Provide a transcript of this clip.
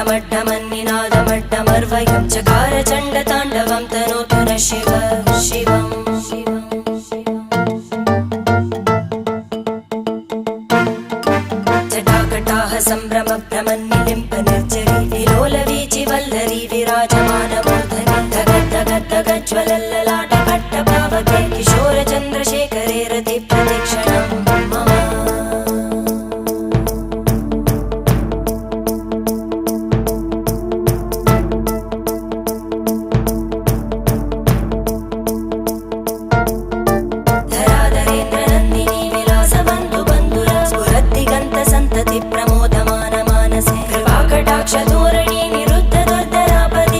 ढमड्ढमन्निनादमड्ढमर्वयं चकार चण्डताण्डवं तनोतु न शिव शिवम् जटाकटाः सम्भ्रमभ्रमन्निलिम्प निर्जरी विलोलवीचि वल्लरी विराजमानमूर्धनि धगद्धगद्धगज्ज्वलल्लला